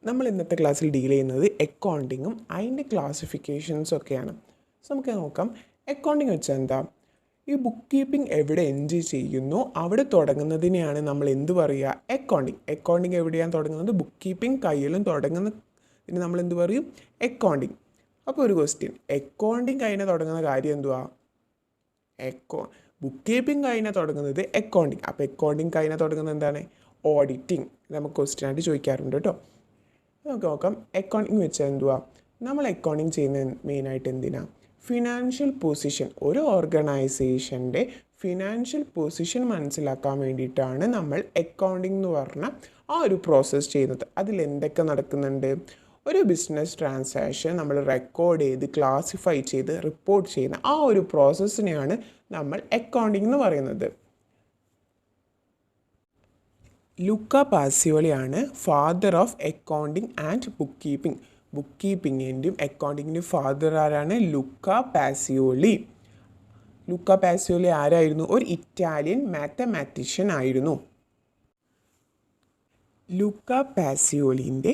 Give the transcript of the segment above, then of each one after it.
നമ്മൾ ഇന്നത്തെ ക്ലാസ്സിൽ ഡീൽ ചെയ്യുന്നത് അക്കൗണ്ടിങ്ങും അതിൻ്റെ ക്ലാസിഫിക്കേഷൻസും ഒക്കെയാണ്. സോ നമുക്ക് നോക്കാം. അക്കൗണ്ടിങ് വെച്ചാൽ എന്താ? ഈ ബുക്ക് കീപ്പിംഗ് എവിടെ എൻഡ് ചെയ്യുന്നു അവിടെ തുടങ്ങുന്നതിനെയാണ് നമ്മൾ എന്ത് പറയുക? അക്കൗണ്ടിങ്. അക്കൗണ്ടിങ് എവിടെയാണ് തുടങ്ങുന്നത്? ബുക്ക് കീപ്പിംഗ് കയ്യിലും തുടങ്ങുന്നതിന് നമ്മൾ എന്ത് പറയും? അക്കൗണ്ടിങ്. അപ്പോൾ ഒരു ക്വസ്റ്റ്യൻ, അക്കൗണ്ടിങ് കഴിഞ്ഞ തുടങ്ങുന്ന കാര്യം എന്തുവാ? ബുക്ക് കീപ്പിംഗ് കഴിഞ്ഞ തുടങ്ങുന്നത് അക്കൗണ്ടിങ്. അപ്പോൾ അക്കൗണ്ടിങ് കഴിഞ്ഞ തുടങ്ങുന്നത് എന്താണ്? ഓഡിറ്റിംഗ്. നമുക്ക് ക്വസ്റ്റ്യൻ ആയിട്ട് ചോദിക്കാറുണ്ട് കേട്ടോ. നമുക്ക് നോക്കാം. അക്കൗണ്ടിങ് വെച്ചാൽ എന്തുവാ? നമ്മൾ അക്കൗണ്ടിങ് ചെയ്യുന്ന മെയിനായിട്ട് എന്തിനാ? ഫിനാൻഷ്യൽ പൊസിഷൻ, ഒരു ഓർഗനൈസേഷൻ്റെ ഫിനാൻഷ്യൽ പൊസിഷൻ മനസ്സിലാക്കാൻ വേണ്ടിയിട്ടാണ് നമ്മൾ അക്കൗണ്ടിങ് എന്ന് പറഞ്ഞ ആ ഒരു പ്രോസസ്സ് ചെയ്യുന്നത്. അതിലെന്തൊക്കെ നടക്കുന്നുണ്ട്? ഒരു ബിസിനസ് ട്രാൻസാക്ഷൻ നമ്മൾ റെക്കോർഡ് ചെയ്ത് ക്ലാസിഫൈ ചെയ്ത് റിപ്പോർട്ട് ചെയ്യുന്ന ആ ഒരു പ്രോസസ്സിനെയാണ് നമ്മൾ അക്കൗണ്ടിങ് എന്ന് പറയുന്നത്. Luca Pacioli father of accounting and book keeping. Book കീപ്പിങ്ങിൻ്റെയും അക്കൗണ്ടിങ്ങിൻ്റെയും ഫാദർ ആരാണ്? Luca Pacioli. ലുക്ക പാസിയോളി ആരായിരുന്നു? ഒരു ഇറ്റാലിയൻ മാത്തമാറ്റീഷ്യൻ ആയിരുന്നു. ലുക്ക പാസിയോളിൻ്റെ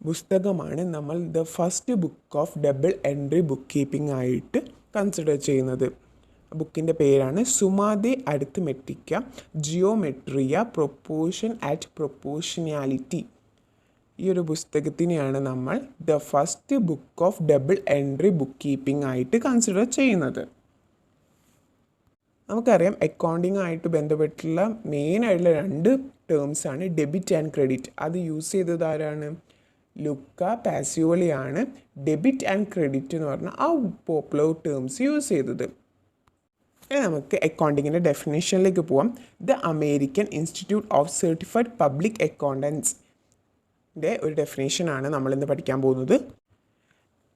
പുസ്തകമാണ് നമ്മൾ the first book of double entry book keeping ആയിട്ട് കൺസിഡർ ചെയ്യുന്നത്. ബുക്കിൻ്റെ പേരാണ് സുമാദെ അരിത്മെറ്റിക്ക ജിയോമെട്രിയ പ്രൊപ്പോർഷൻ ആറ്റ് പ്രൊപ്പോർഷനാലിറ്റി. ഈ ഒരു പുസ്തകത്തിനെയാണ് നമ്മൾ the first book of double entry book keeping ആയിട്ട് കൺസിഡർ ചെയ്യുന്നത്. നമുക്കറിയാം അക്കൗണ്ടിങ് ആയിട്ട് ബന്ധപ്പെട്ടുള്ള മെയിനായിട്ടുള്ള രണ്ട് ടേംസാണ് ഡെബിറ്റ് ആൻഡ് ക്രെഡിറ്റ്. അത് യൂസ് ചെയ്തത് ആരാണ്? ലുക്ക പാസിയോളിയാണ് ഡെബിറ്റ് ആൻഡ് ക്രെഡിറ്റ് എന്ന് പറഞ്ഞാൽ ആ പോപ്പുലർ ടേംസ് യൂസ് ചെയ്തത്. നമുക്ക് അക്കൗണ്ടിങ്ങിൻ്റെ ഡെഫിനേഷനിലേക്ക് പോവാം. The American Institute of Certified Public അക്കൗണ്ടൻസിൻ്റെ ഒരു ഡെഫിനേഷനാണ് നമ്മളിന്ന് പഠിക്കാൻ പോകുന്നത്.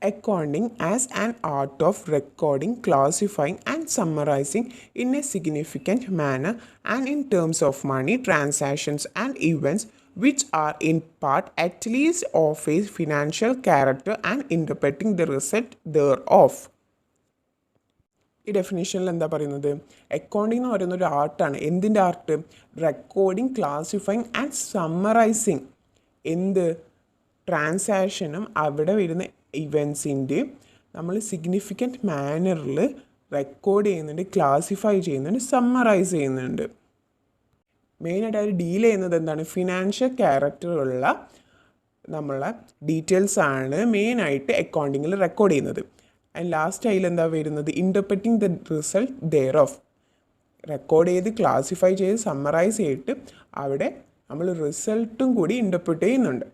Accounting as an art of recording, classifying and summarising in a significant manner and in terms of money transactions and events which are in part at least of a financial character and interpreting the result thereof. ഈ ഡെഫിനേഷനിൽ എന്താ പറയുന്നത്? Accounting എന്ന് പറയുന്ന ഒരു ആർട്ടാണ്. എന്തിൻ്റെ art? Recording, classifying and summarising. എന്ത് ട്രാൻസാക്ഷനും അവിടെ വരുന്ന ഇവൻസിൻ്റെയും നമ്മൾ സിഗ്നിഫിക്കൻറ്റ് മാനറിൽ റെക്കോർഡ് ചെയ്യുന്നുണ്ട്, ക്ലാസിഫൈ ചെയ്യുന്നുണ്ട്, സമ്മറൈസ് ചെയ്യുന്നുണ്ട്. മെയിനായിട്ട് അവർ ഡീൽ ചെയ്യുന്നത് എന്താണ്? ഫിനാൻഷ്യൽ ക്യാരക്ടറുള്ള നമ്മളെ ഡീറ്റെയിൽസാണ് മെയിനായിട്ട് അക്കൗണ്ടിങ്ങിൽ റെക്കോർഡ് ചെയ്യുന്നത്. ആൻഡ് ലാസ്റ്റ് അതിൽ എന്താ വരുന്നത്? ഇൻ്റർപ്രറ്റിംഗ് ദ റിസൾട്ട് ദെയർ ഓഫ്. റെക്കോർഡ് ചെയ്ത് ക്ലാസിഫൈ ചെയ്ത് സമ്മറൈസ് ചെയ്തിട്ട് അവിടെ നമ്മൾ റിസൾട്ടും കൂടി ഇൻ്റർപ്രറ്റ് ചെയ്യുന്നുണ്ട്.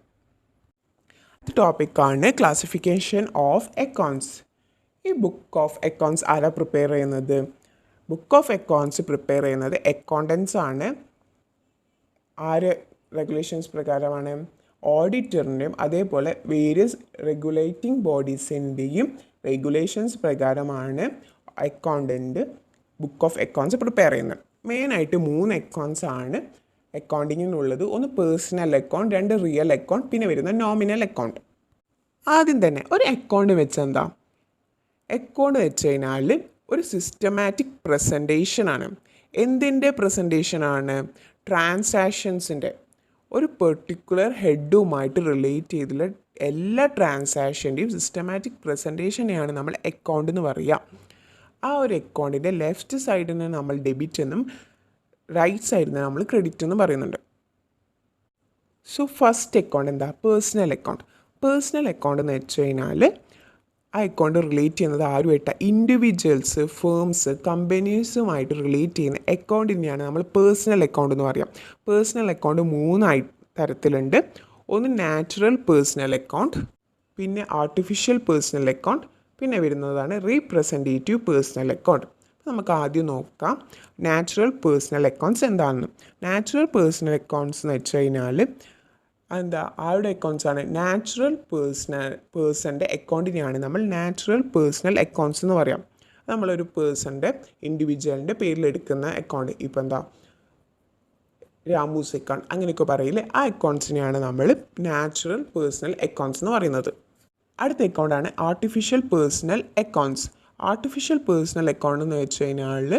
അടുത്ത ടോപ്പിക്കാണ് ക്ലാസിഫിക്കേഷൻ ഓഫ് അക്കൗണ്ട്സ്. ഈ ബുക്ക് ഓഫ് അക്കൗണ്ട്സ് ആരാ പ്രിപ്പയർ ചെയ്യുന്നത്? ബുക്ക് ഓഫ് അക്കൗണ്ട്സ് പ്രിപ്പയർ ചെയ്യുന്നത് അക്കൗണ്ടൻസ് ആണ്. ആര് റെഗുലേഷൻസ് പ്രകാരമാണ്? ഓഡിറ്ററിൻ്റെയും അതേപോലെ വേരിയസ് റെഗുലേറ്റിംഗ് ബോഡീസിൻ്റെയും റെഗുലേഷൻസ് പ്രകാരമാണ് accountant book of accounts prepare ചെയ്യുന്നത്. മെയിനായിട്ട് 3 അക്കൗണ്ട്സ് ആണ് അക്കൗണ്ടിങ്ങിനുള്ളത്. ഒന്ന് പേഴ്സണൽ അക്കൗണ്ട്, 2 റിയൽ അക്കൗണ്ട്, പിന്നെ വരുന്ന നോമിനൽ അക്കൗണ്ട്. ആദ്യം തന്നെ ഒരു അക്കൗണ്ട് വെച്ചെന്താ? അക്കൗണ്ട് വെച്ച് കഴിഞ്ഞാൽ ഒരു സിസ്റ്റമാറ്റിക് പ്രസൻറ്റേഷനാണ്. എന്തിൻ്റെ പ്രസൻറ്റേഷനാണ്? ട്രാൻസാക്ഷൻസിൻ്റെ ഒരു പെർട്ടിക്കുലർ ഹെഡുമായിട്ട് റിലേറ്റ് ചെയ്തുള്ള എല്ലാ ട്രാൻസാക്ഷൻ്റെയും സിസ്റ്റമാറ്റിക് പ്രസൻറ്റേഷനെയാണ് നമ്മൾ അക്കൗണ്ട് എന്ന് പറയുക. ആ ഒരു അക്കൗണ്ടിൻ്റെ ലെഫ്റ്റ് സൈഡിൽ നിന്ന് നമ്മൾ ഡെബിറ്റ് എന്നും റൈറ്റ് സൈഡിൽ നിന്ന് നമ്മൾ ക്രെഡിറ്റ് എന്നും പറയുന്നുണ്ട്. സോ ഫസ്റ്റ് അക്കൗണ്ട് എന്താ? Personal account. പേഴ്സണൽ അക്കൗണ്ട് എന്ന് വെച്ച് കഴിഞ്ഞാൽ ആ അക്കൗണ്ട് റിലേറ്റ് ചെയ്യുന്നത് ആരുമായിട്ടാണ്? ഇൻഡിവിജ്വൽസ്, ഫേംസ്, കമ്പനീസുമായിട്ട് റിലേറ്റ് ചെയ്യുന്ന അക്കൗണ്ടിനെയാണ് നമ്മൾ പേഴ്സണൽ അക്കൗണ്ട് എന്ന് പറയാം. പേഴ്സണൽ അക്കൗണ്ട് 3 തരത്തിലുണ്ട്. ഒന്ന് നാച്ചുറൽ പേഴ്സണൽ അക്കൗണ്ട്, പിന്നെ ആർട്ടിഫിഷ്യൽ പേഴ്സണൽ അക്കൗണ്ട്, പിന്നെ വരുന്നതാണ് റീപ്രസെൻറ്റേറ്റീവ് പേഴ്സണൽ അക്കൗണ്ട്. നമുക്ക് ആദ്യം നോക്കാം നാച്ചുറൽ പേഴ്സണൽ അക്കൗണ്ട്സ് എന്താണെന്ന്. നാച്ചുറൽ പേഴ്സണൽ അക്കൗണ്ട്സ് എന്ന് വെച്ച് കഴിഞ്ഞാൽ എന്താ? ആരുടെ അക്കൗണ്ട്സ് ആണ്? നാച്ചുറൽ പേഴ്സൻ്റെ അക്കൗണ്ടിനെയാണ് നമ്മൾ നാച്ചുറൽ പേഴ്സണൽ അക്കൗണ്ട്സ് എന്ന് പറയാം. നമ്മളൊരു പേഴ്സൻ്റെ ഇൻഡിവിജ്വലിൻ്റെ പേരിലെടുക്കുന്ന അക്കൗണ്ട്, ഇപ്പോൾ എന്താ രാമൂസ് അക്കൗണ്ട് അങ്ങനെയൊക്കെ പറയില്ലേ, ആ അക്കൗണ്ട്സിനെയാണ് നമ്മൾ നാച്ചുറൽ പേഴ്സണൽ അക്കൗണ്ട്സ് എന്ന് പറയുന്നത്. അടുത്ത അക്കൗണ്ടാണ് artificial personal accounts. Artificial personal account എന്ന് വെച്ച് കഴിഞ്ഞാൽ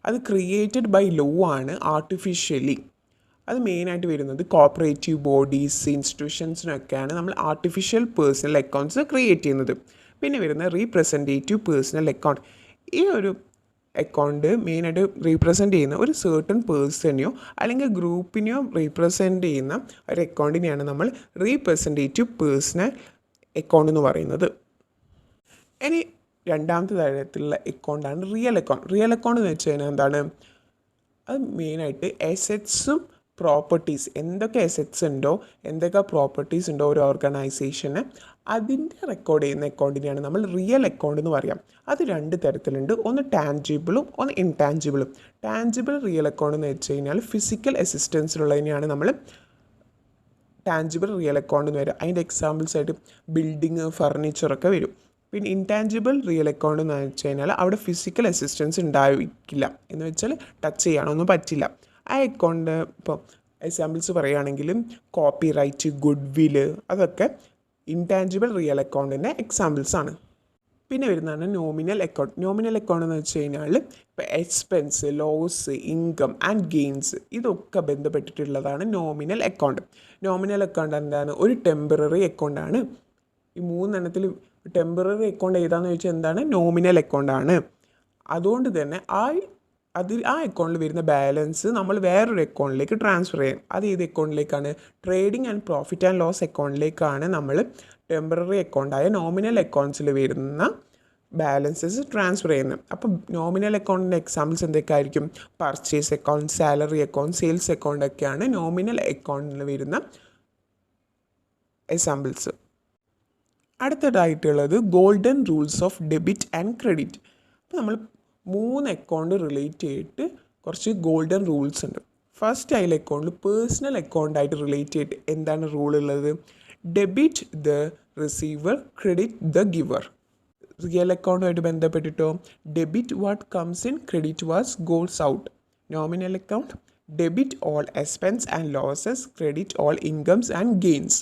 അത് ക്രിയേറ്റഡ് ബൈ ലോ ആണ്. ആർട്ടിഫിഷ്യലി അത് മെയിനായിട്ട് വരുന്നത് കോപ്പറേറ്റീവ് ബോഡീസ് ഇൻസ്റ്റിറ്റ്യൂഷൻസിനൊക്കെയാണ് നമ്മൾ ആർട്ടിഫിഷ്യൽ പേഴ്സണൽ അക്കൗണ്ട്സ് ക്രിയേറ്റ് ചെയ്യുന്നത്. പിന്നെ വരുന്ന റീപ്രസെൻറ്റേറ്റീവ് പേഴ്സണൽ അക്കൗണ്ട്. ഈ ഒരു അക്കൗണ്ട് മെയിനായിട്ട് റീപ്രസെൻ്റ് ചെയ്യുന്ന ഒരു സേർട്ടൺ പേഴ്സണെയോ അല്ലെങ്കിൽ ഗ്രൂപ്പിനെയോ റീപ്രസെൻ്റ് ചെയ്യുന്ന ഒരു അക്കൗണ്ടിനെയാണ് നമ്മൾ റീപ്രസെൻറ്റേറ്റീവ് പേഴ്സണൽ അക്കൗണ്ട് എന്ന് പറയുന്നത്. ഇനി രണ്ടാമത്തെ തരത്തിലുള്ള അക്കൗണ്ടാണ് റിയൽ അക്കൗണ്ട്. റിയൽ അക്കൗണ്ട് എന്ന് വെച്ച് കഴിഞ്ഞാൽ എന്താണ്? അത് മെയിനായിട്ട് അസറ്റ്സും പ്രോപ്പർട്ടീസ്, എന്തൊക്കെ അസറ്റ്സ് ഉണ്ടോ എന്തൊക്കെ പ്രോപ്പർട്ടീസ് ഉണ്ടോ ഒരു ഓർഗനൈസേഷന്, അതിൻ്റെ റെക്കോർഡ് ചെയ്യുന്ന അക്കൗണ്ടിനെയാണ് നമ്മൾ റിയൽ അക്കൗണ്ട് എന്ന് പറയാം. അത് രണ്ട് തരത്തിലുണ്ട്, ഒന്ന് ടാൻജിബിളും ഒന്ന് ഇൻടാൻജിബിളും. ടാൻജിബിൾ റിയൽ അക്കൗണ്ട് എന്ന് വെച്ച് കഴിഞ്ഞാൽ ഫിസിക്കൽ അസിസ്റ്റൻസിലുള്ളതിനെയാണ് നമ്മൾ ടാൻജിബിൾ റിയൽ അക്കൗണ്ട് എന്ന് വരിക. അതിൻ്റെ എക്സാമ്പിൾസ് ആയിട്ട് ബിൽഡിങ്, ഫർണിച്ചറൊക്കെ വരും. പിന്നെ ഇൻടാൻജിബിൾ റിയൽ അക്കൗണ്ട് എന്ന് വെച്ച് കഴിഞ്ഞാൽ അവിടെ ഫിസിക്കൽ അസിസ്റ്റൻസ് ഉണ്ടായിരിക്കില്ല, എന്ന് വെച്ചാൽ ടച്ച് ചെയ്യാനൊന്നും പറ്റില്ല. ആ അക്കൗണ്ട് ഇപ്പോൾ എക്സാമ്പിൾസ് പറയുകയാണെങ്കിലും കോപ്പി റൈറ്റ്, ഗുഡ് വില്ല്, അതൊക്കെ ഇൻടാൻജിബിൾ റിയൽ അക്കൗണ്ടിൻ്റെ എക്സാമ്പിൾസാണ്. പിന്നെ വരുന്നതാണ് നോമിനൽ അക്കൗണ്ട്. നോമിനൽ അക്കൗണ്ട് എന്ന് വെച്ച് കഴിഞ്ഞാൽ ഇപ്പോൾ expense, loss, income and gains ഇതൊക്കെ ബന്ധപ്പെട്ടിട്ടുള്ളതാണ് നോമിനൽ അക്കൗണ്ട്. നോമിനൽ അക്കൗണ്ട് എന്താണ്? ഒരു ടെമ്പററി അക്കൗണ്ടാണ്. ഈ മൂന്നെണ്ണത്തിൽ ടെമ്പററി അക്കൗണ്ട് ഏതാണെന്ന് ചോദിച്ചാൽ എന്താണ്? നോമിനൽ അക്കൗണ്ടാണ്. അതുകൊണ്ട് തന്നെ ആ അക്കൗണ്ടിൽ വരുന്ന ബാലൻസ് നമ്മൾ വേറൊരു അക്കൗണ്ടിലേക്ക് ട്രാൻസ്ഫർ ചെയ്യും. അത് ഏത് അക്കൗണ്ടിലേക്കാണ്? Trading and profit and loss അക്കൗണ്ടിലേക്കാണ് നമ്മൾ ടെമ്പററി അക്കൗണ്ടായ നോമിനൽ അക്കൗണ്ട്സിൽ വരുന്ന ബാലൻസസ് ട്രാൻസ്ഫർ ചെയ്യുന്നത്. അപ്പം നോമിനൽ അക്കൗണ്ടിൻ്റെ എക്സാമ്പിൾസ് എന്തൊക്കെയായിരിക്കും? Purchase account, salary account, sales account ഒക്കെയാണ് നോമിനൽ അക്കൗണ്ടിൽ വരുന്ന എക്സാമ്പിൾസ്. അടുത്തതായിട്ടുള്ളത് golden rules of debit and credit. അപ്പോൾ നമ്മൾ 3 അക്കൗണ്ട് റിലേറ്റ് ചെയ്തിട്ട് കുറച്ച് ഗോൾഡൻ റൂൾസ് ഉണ്ട്. ഫസ്റ്റ് അതിൽ അക്കൗണ്ടിൽ പേഴ്സണൽ അക്കൗണ്ടായിട്ട് റിലേറ്റ് ചെയ്തിട്ട് എന്താണ് റൂൾ ഉള്ളത്? Debit the receiver, credit the giver. Real അക്കൗണ്ടുമായിട്ട് ബന്ധപ്പെട്ടിട്ടോ debit what comes in, credit what goes out. Nominal account debit all expense and losses, credit all incomes and gains.